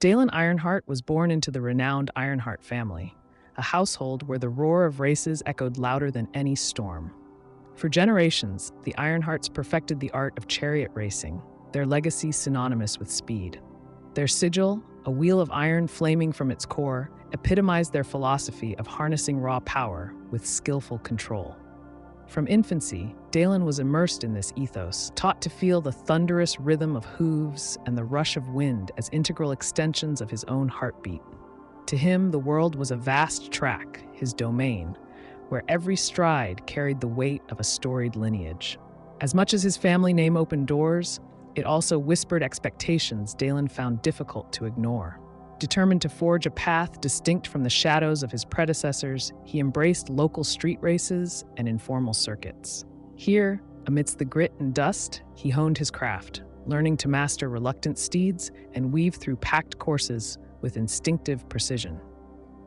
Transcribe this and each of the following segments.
Daelen Ironhart was born into the renowned Ironhart family, a household where the roar of races echoed louder than any storm. For generations, the Ironharts perfected the art of chariot racing, their legacy synonymous with speed. Their sigil, a wheel of iron flaming from its core, epitomized their philosophy of harnessing raw power with skillful control. From infancy, Daelen was immersed in this ethos, taught to feel the thunderous rhythm of hooves and the rush of wind as integral extensions of his own heartbeat. To him, the world was a vast track, his domain, where every stride carried the weight of a storied lineage. As much as his family name opened doors, it also whispered expectations Daelen found difficult to ignore. Determined to forge a path distinct from the shadows of his predecessors, he embraced local street races and informal circuits. Here, amidst the grit and dust, he honed his craft, learning to master reluctant steeds and weave through packed courses with instinctive precision.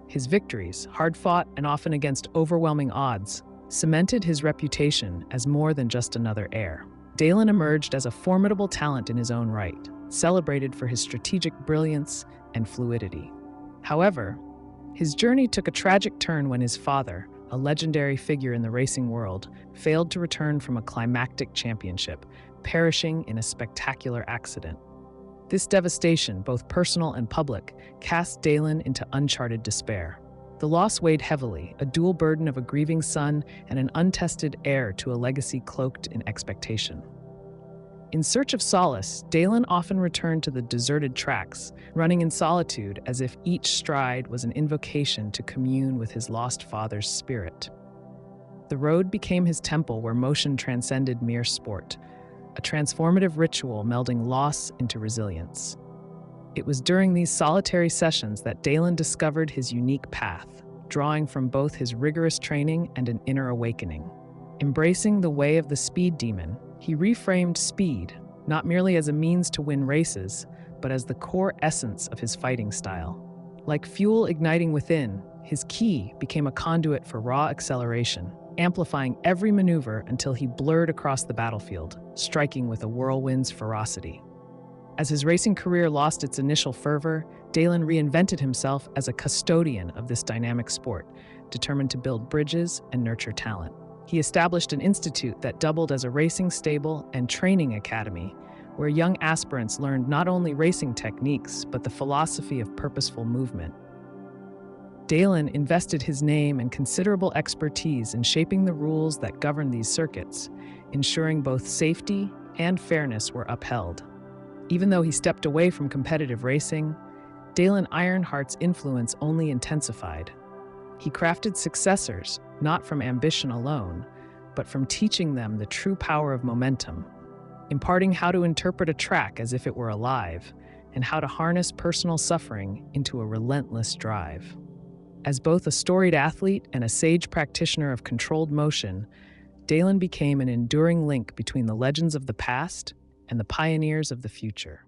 His victories, hard-fought and often against overwhelming odds, cemented his reputation as more than just another heir. Daelen emerged as a formidable talent in his own right, celebrated for his strategic brilliance and fluidity. However, his journey took a tragic turn when his father, a legendary figure in the racing world, failed to return from a climactic championship, perishing in a spectacular accident. This devastation, both personal and public, cast Daelen into uncharted despair. The loss weighed heavily, a dual burden of a grieving son and an untested heir to a legacy cloaked in expectation. In search of solace, Daelen often returned to the deserted tracks, running in solitude as if each stride was an invocation to commune with his lost father's spirit. The road became his temple where motion transcended mere sport, a transformative ritual melding loss into resilience. It was during these solitary sessions that Daelen discovered his unique path, drawing from both his rigorous training and an inner awakening. Embracing the way of the speed demon, he reframed speed, not merely as a means to win races, but as the core essence of his fighting style. Like fuel igniting within, his ki became a conduit for raw acceleration, amplifying every maneuver until he blurred across the battlefield, striking with a whirlwind's ferocity. As his racing career lost its initial fervor, Daelen reinvented himself as a custodian of this dynamic sport, determined to build bridges and nurture talent. He established an institute that doubled as a racing stable and training academy, where young aspirants learned not only racing techniques, but the philosophy of purposeful movement. Daelen invested his name and considerable expertise in shaping the rules that govern these circuits, ensuring both safety and fairness were upheld. Even though he stepped away from competitive racing, Daelen Ironhart's influence only intensified. He crafted successors, not from ambition alone, but from teaching them the true power of momentum, imparting how to interpret a track as if it were alive, and how to harness personal suffering into a relentless drive. As both a storied athlete and a sage practitioner of controlled motion, Daelen became an enduring link between the legends of the past and the pioneers of the future.